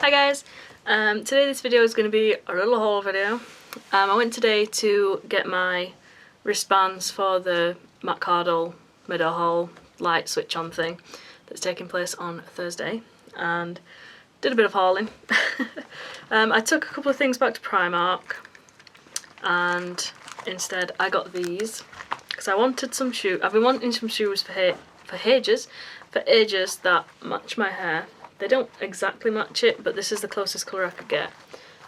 Hi guys! Today this video is going to be a little haul video. I went today to get my wristbands for the Matt Cardle Middle Hall light switch on thing that's taking place on Thursday, and did a bit of hauling. I took a couple of things back to Primark, and instead I got these because I wanted some shoes. I've been wanting some shoes for ages that match my hair. They don't exactly match it, but this is the closest colour I could get.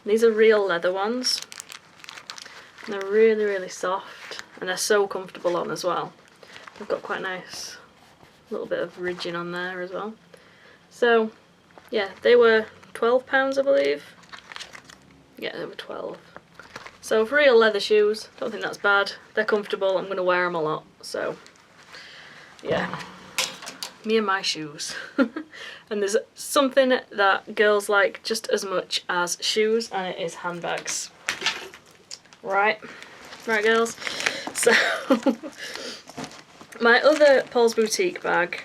These are real leather ones. And they're really, really soft, and they're so comfortable on as well. They've got quite a nice little bit of ridging on there as well. So yeah, they were £12 I believe. Yeah, they were 12. So for real leather shoes, don't think that's bad. They're comfortable, I'm going to wear them a lot, so yeah. Me and my shoes. And there's something that girls like just as much as shoes, and it is handbags. Right girls. So my other Paul's Boutique bag,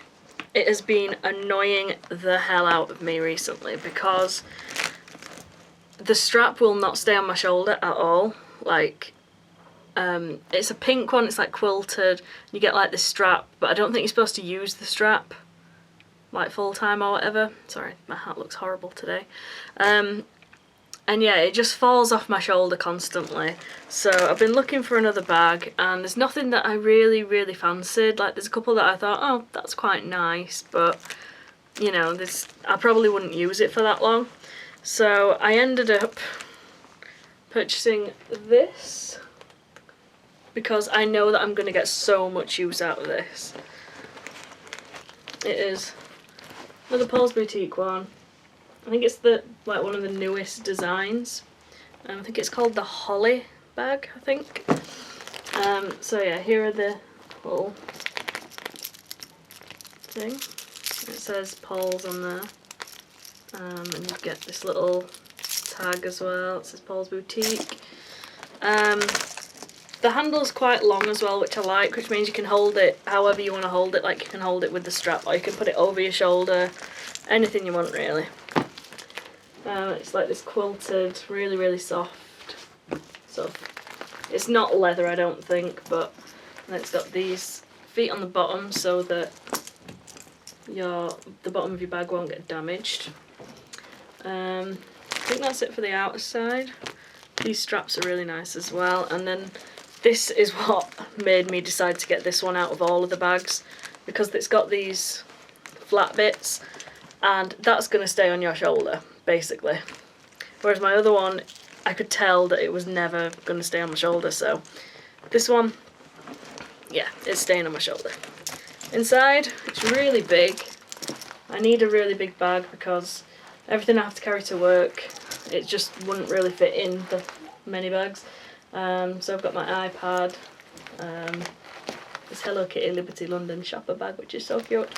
it has been annoying the hell out of me recently because the strap will not stay on my shoulder at all. Like, it's a pink one, it's like quilted, you get like this strap, but I don't think you're supposed to use the strap like full time or whatever. Sorry, my hat looks horrible today. And yeah, it just falls off my shoulder constantly. So I've been looking for another bag, and there's nothing that I really fancied. Like, there's a couple that I thought, oh, that's quite nice, but you know, I probably wouldn't use it for that long. So I ended up purchasing this because I know that I'm going to get so much use out of this. It is another Paul's Boutique one. I think it's like one of the newest designs. I think it's called the Holly bag, I think. So yeah, here are the little thing. It says Paul's on there. And you get this little tag as well. It says Paul's Boutique. The handle's quite long as well, which I like, which means you can hold it however you want to hold it. Like, you can hold it with the strap, or you can put it over your shoulder, anything you want really. It's like this quilted, really soft. So it's not leather, I don't think, but it's got these feet on the bottom so that the bottom of your bag won't get damaged. I think that's it for the outer side. These straps are really nice as well, and then this is what made me decide to get this one out of all of the bags, because it's got these flat bits, and that's going to stay on your shoulder basically, whereas my other one, I could tell that it was never going to stay on my shoulder. So this one, yeah, it's staying on my shoulder. Inside, it's really big. I need a really big bag because everything I have to carry to work, it just wouldn't really fit in the many bags. So I've got my iPad, this Hello Kitty Liberty London shopper bag, which is so cute,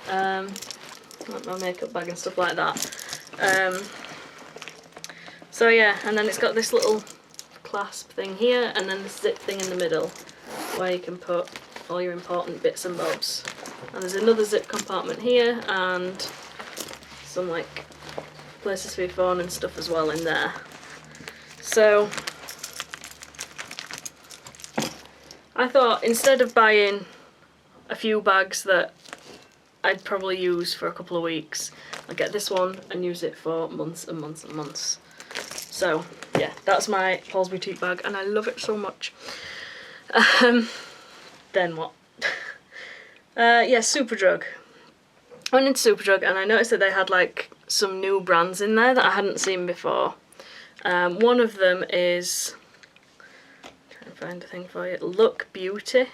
like my makeup bag and stuff like that. So yeah, and then it's got this little clasp thing here, and then this zip thing in the middle where you can put all your important bits and bobs. And there's another zip compartment here, and some like places for your phone and stuff as well in there. So I thought, instead of buying a few bags that I'd probably use for a couple of weeks, I'll get this one and use it for months and months and months. So yeah, that's my Paul's Boutique bag, and I love it so much. Then what? Yeah, Superdrug. I went into Superdrug and I noticed that they had like some new brands in there that I hadn't seen before. One of them is, trying to find a thing for you, Look Beauty.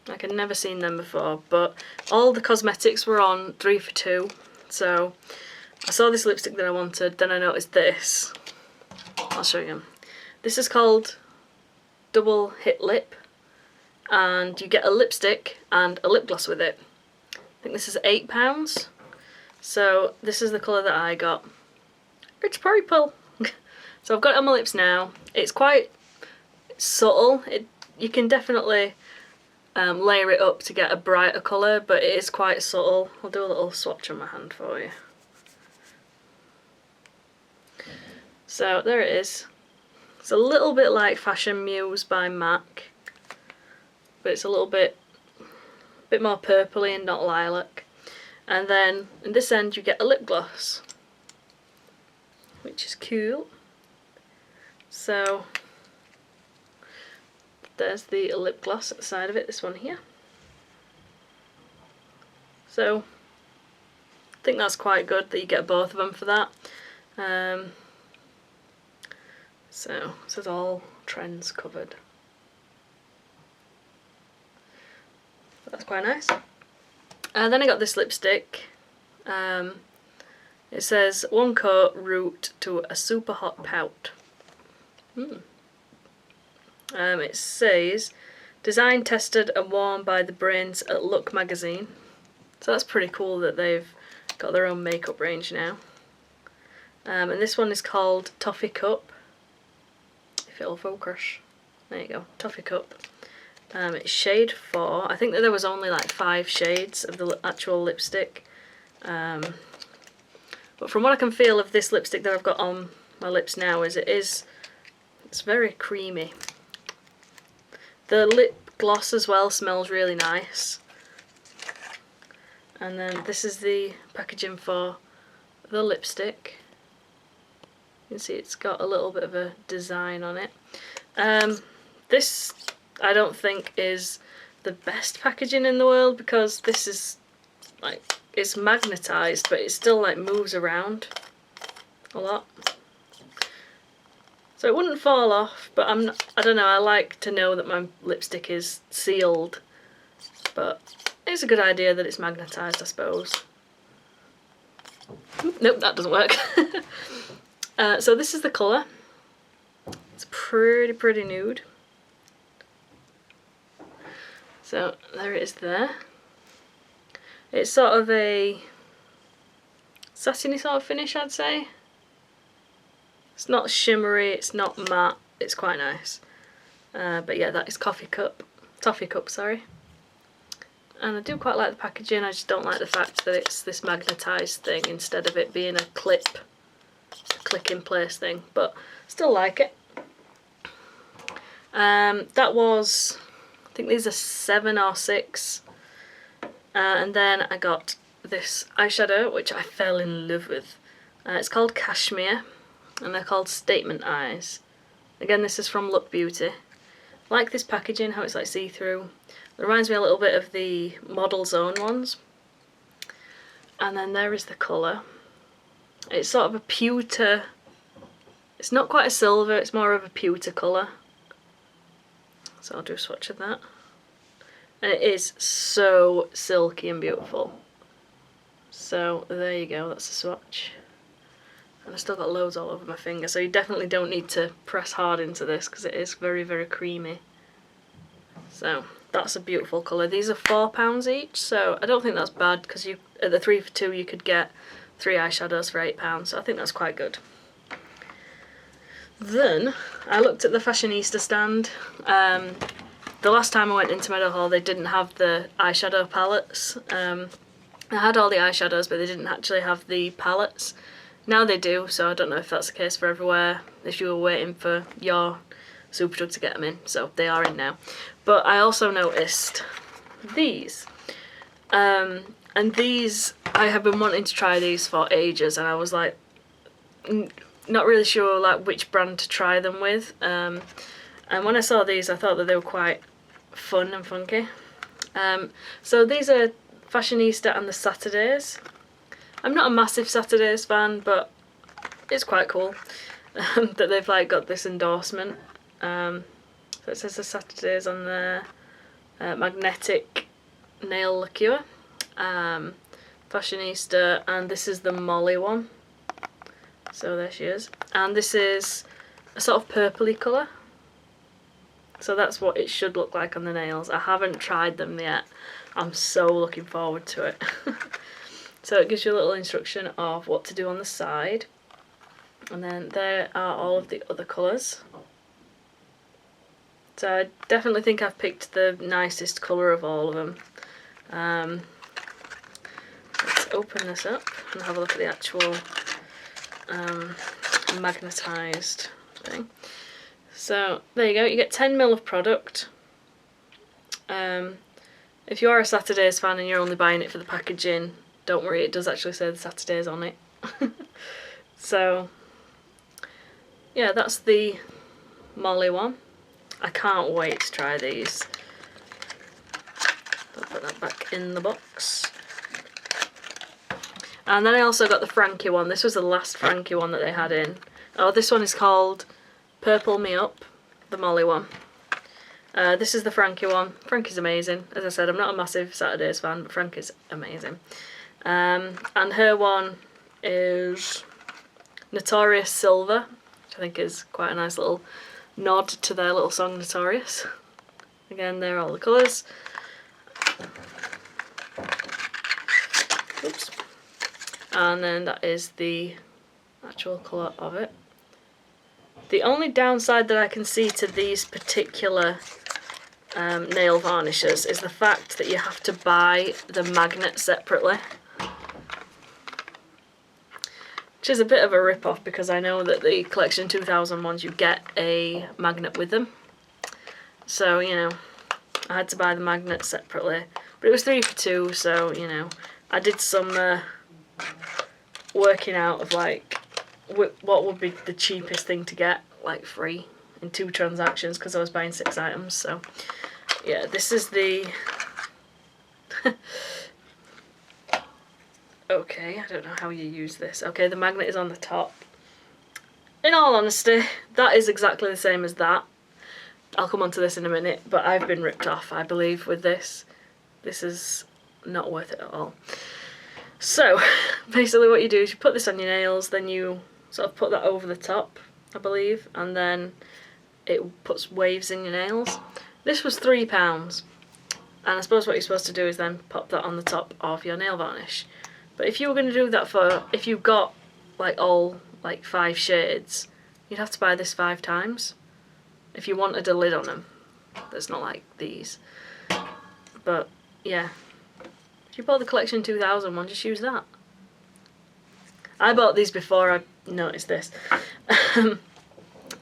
Like, I'd never seen them before, but all the cosmetics were on 3 for 2. So I saw this lipstick that I wanted, then I noticed this. I'll show you. This is called Double Hit Lip, and you get a lipstick and a lip gloss with it. I think this is £8. So this is the colour that I got. It's purple. So I've got it on my lips now. It's quite subtle. You can definitely layer it up to get a brighter colour, but it is quite subtle. I'll do a little swatch on my hand for you. So there it is. It's a little bit like Fashion Muse by MAC, but it's a little bit more purpley and not lilac. And then in this end you get a lip gloss, which is cool. So there's the lip gloss at the side of it, this one here. So I think that's quite good that you get both of them for that. So this is all trends covered. That's quite nice. Then I got this lipstick. It says 1 coat route to a super hot pout. It says designed, tested and worn by the brains at Look magazine. So that's pretty cool that they've got their own makeup range now. And this one is called Toffee Cup. If it'll focus. There you go, Toffee Cup. It's shade 4. I think that there was only like 5 shades of the actual lipstick. But from what I can feel of this lipstick that I've got on my lips now it's very creamy. The lip gloss as well smells really nice. And then this is the packaging for the lipstick. You can see it's got a little bit of a design on it. This I don't think is the best packaging in the world, because this is like, it's magnetized but it still like moves around a lot. So it wouldn't fall off, but I don't know, I like to know that my lipstick is sealed, but it's a good idea that it's magnetized, I suppose. Nope, that doesn't work. So this is the colour. It's pretty nude. So there it is there. It's sort of a satiny sort of finish, I'd say. It's not shimmery, it's not matte, it's quite nice. But yeah, that is Toffee Cup, sorry. And I do quite like the packaging, I just don't like the fact that it's this magnetised thing instead of it being a click in place thing, but still like it. That was, I think these are 7 or 6. And then I got this eyeshadow, which I fell in love with. It's called Cashmere, and they're called Statement Eyes. Again, this is from Look Beauty. I like this packaging, how it's like see-through. It reminds me a little bit of the Model's Own ones. And then there is the colour. It's sort of a pewter, it's not quite a silver, it's more of a pewter colour. So I'll do a swatch of that. And it is so silky and beautiful. So there you go, that's a swatch. And I've still got loads all over my finger, so you definitely don't need to press hard into this because it is very creamy. So that's a beautiful colour. These are £4 each, so I don't think that's bad, because you at the 3 for 2 you could get 3 eyeshadows for £8, so I think that's quite good. Then I looked at the Fashionista stand. The last time I went into Meadowhall they didn't have the eyeshadow palettes. I had all the eyeshadows but they didn't actually have the palettes. Now they do, so I don't know if that's the case for everywhere, if you were waiting for your Superdrug to get them in, so they are in now. But I also noticed these. And these, I have been wanting to try these for ages, and I was like, not really sure like which brand to try them with. And when I saw these I thought that they were quite fun and funky. So these are Fashionista and the Saturdays. I'm not a massive Saturdays fan, but it's quite cool that they've like got this endorsement. So it says the Saturdays on there. Magnetic nail liqueur, Fashionista, and this is the Molly one. So there she is. And this is a sort of purpley colour. So that's what it should look like on the nails. I haven't tried them yet. I'm so looking forward to it. So it gives you a little instruction of what to do on the side. And then there are all of the other colours. So I definitely think I've picked the nicest colour of all of them. Let's open this up and have a look at the actual magnetised thing. So there you go, you get 10ml of product. If you are a Saturdays fan and you're only buying it for the packaging, don't worry, it does actually say the Saturdays on it. So yeah, that's the Molly one. I can't wait to try these. I'll put that back in the box. And then I also got the Frankie one. This was the last Frankie one that they had in. Oh, this one is called Purple Me Up, the Molly one. This is the Frankie one. Frankie's amazing. As I said, I'm not a massive Saturdays fan, but Frankie's amazing. And her one is Notorious Silver, which I think is quite a nice little nod to their little song Notorious. Again, there are all the colours. Oops. And then that is the actual colour of it. The only downside that I can see to these particular nail varnishes is the fact that you have to buy the magnet separately. Which is a bit of a rip-off because I know that the Collection 2000 ones you get a magnet with them. So, you know, I had to buy the magnet separately. But it was 3 for 2, so, you know, I did some working out of like what would be the cheapest thing to get, like free, in 2 transactions because I was buying 6 items. So yeah, this is the okay, I don't know how you use this. Okay, the magnet is on the top. In all honesty, that is exactly the same as that. I'll come on to this in a minute, but I've been ripped off, I believe, with this. This is not worth it at all. So basically what you do is you put this on your nails, then you sort of put that over the top, I believe, and then it puts waves in your nails. This was £3, and I suppose what you're supposed to do is then pop that on the top of your nail varnish. But if you were going to do that for, if you got like all like 5 shades, you'd have to buy this 5 times if you wanted a lid on them. That's not like these. But yeah, if you bought the Collection 2000 one, just use that. I bought these before I noticed this.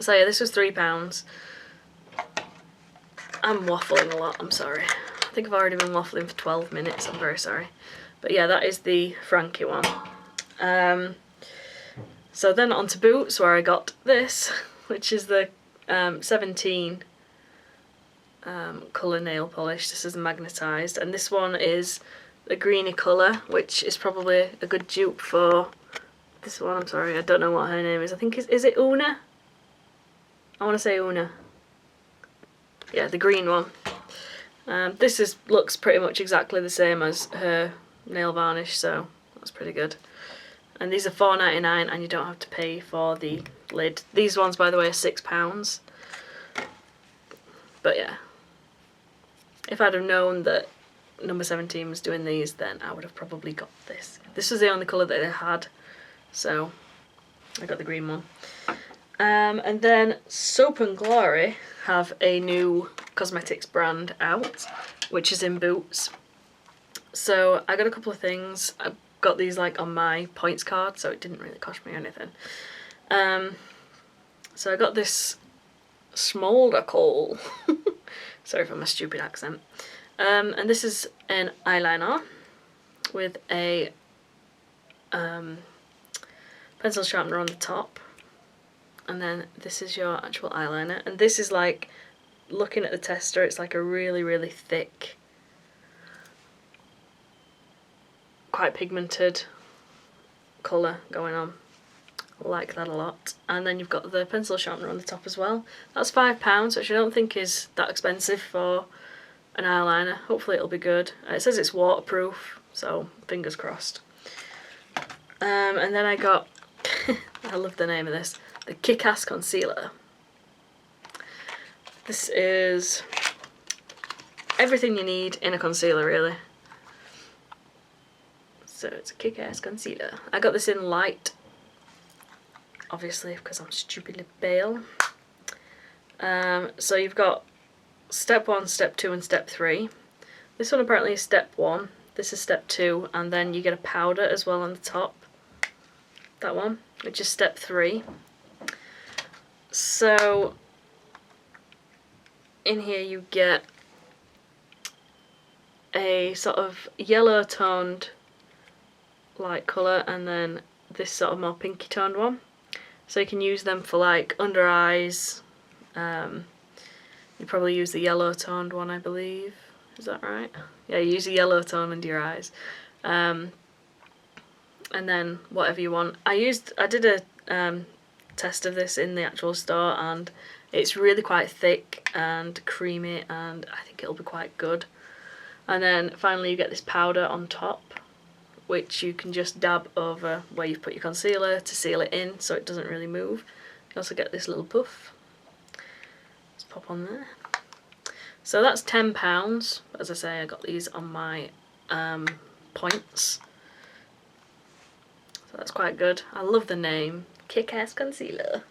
So yeah, this was £3. I'm waffling a lot, I'm sorry. I think I've already been waffling for 12 minutes, I'm very sorry. But yeah, that is the Frankie one. So then on to boots, where I got this, which is the 17 colour nail polish. This is magnetised, and this one is the greeny colour, which is probably a good dupe for this one. I'm sorry, I don't know what her name is. I think is it Una? I want to say Una. Yeah, the green one. This looks pretty much exactly the same as her nail varnish, so that's pretty good. And these are £4.99, and you don't have to pay for the lid. These ones, by the way, are £6. But yeah, if I'd have known that number 17 was doing these, then I would have probably got this. This was the only colour that they had, so I got the green one. And then Soap and Glory have a new cosmetics brand out, which is in boots. So I got a couple of things. I got these like on my points card, so it didn't really cost me anything. So I got this Smolder Coal. Sorry for my stupid accent. And this is an eyeliner with a pencil sharpener on the top. And then this is your actual eyeliner. And this is like, looking at the tester, it's like a really, really thick, quite pigmented colour going on. I like that a lot. And then you've got the pencil sharpener on the top as well. That's £5, which I don't think is that expensive for an eyeliner. Hopefully it'll be good. It says it's waterproof, so fingers crossed. And then I got, I love the name of this, the Kick-Ass Concealer. This is everything you need in a concealer, really. So it's a Kick-Ass Concealer. I got this in light, obviously, because I'm stupidly pale. So you've got step 1, step 2 and step 3. This one apparently is step 1, this is step 2, and then you get a powder as well on the top. That one, which is step 3. So in here you get a sort of yellow toned light colour and then this sort of more pinky toned one. So you can use them for like under eyes. You probably use the yellow toned one, I believe. Is that right? Yeah, you use a yellow tone under your eyes. And then whatever you want. I did a test of this in the actual store and it's really quite thick and creamy and I think it'll be quite good. And then finally you get this powder on top, which you can just dab over where you've put your concealer to seal it in so it doesn't really move. You also get this little puff. Let's pop on there. So that's £10. As I say, I got these on my points. So that's quite good. I love the name, Kick-Ass Concealer.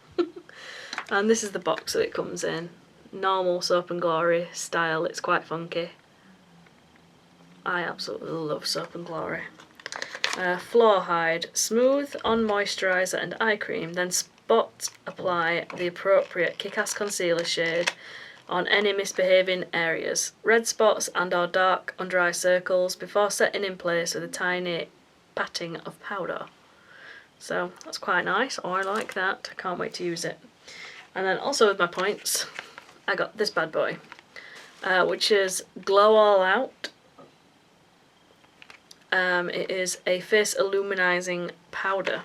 And this is the box that it comes in. Normal Soap and Glory style, it's quite funky. I absolutely love Soap and Glory. Floor Hide, smooth on moisturiser and eye cream, then spot apply the appropriate Kick-Ass Concealer shade on any misbehaving areas, red spots and or dark under eye circles before setting in place with a tiny patting of powder. So that's quite nice. Oh, I like that. I can't wait to use it. And then also with my points, I got this bad boy, which is Glow All Out. It is a face illuminizing powder.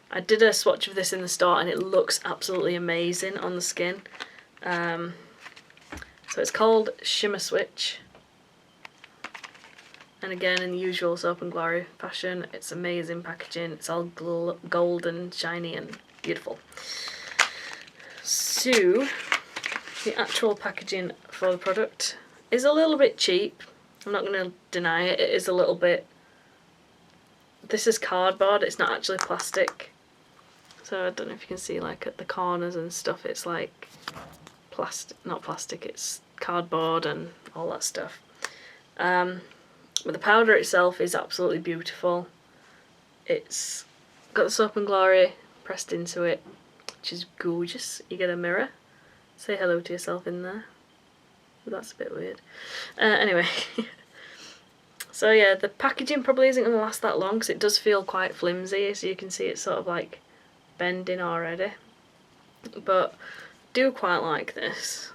I did a swatch of this in the store and it looks absolutely amazing on the skin. So it's called Shimmer Switch. And again, in the usual Soap and Glory fashion, it's amazing packaging. It's all golden, shiny and beautiful. So, the actual packaging for the product is a little bit cheap. I'm not going to deny it. It is a little bit... This is cardboard, it's not actually plastic. So I don't know if you can see like at the corners and stuff, it's like plastic, not plastic, it's cardboard and all that stuff. But the powder itself is absolutely beautiful. It's got the Soap and Glory pressed into it, which is gorgeous. You get a mirror. Say hello to yourself in there. That's a bit weird. Anyway. So yeah, the packaging probably isn't going to last that long because it does feel quite flimsy, so you can see it's sort of like bending already. But do quite like this.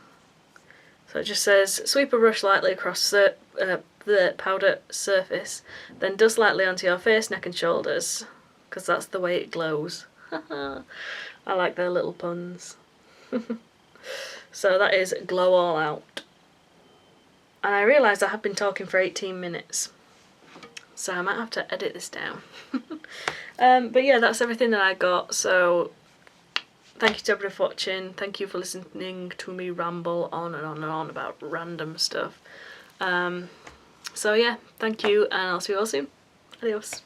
So it just says, sweep a brush lightly across the powder surface, then dust lightly onto your face, neck and shoulders, because that's the way it glows. I like their little puns. So that is Glow All Out. And I realised I have been talking for 18 minutes. So I might have to edit this down. But yeah, that's everything that I got. So thank you to everybody for watching. Thank you for listening to me ramble on and on and on about random stuff. So yeah, thank you and I'll see you all soon. Adios.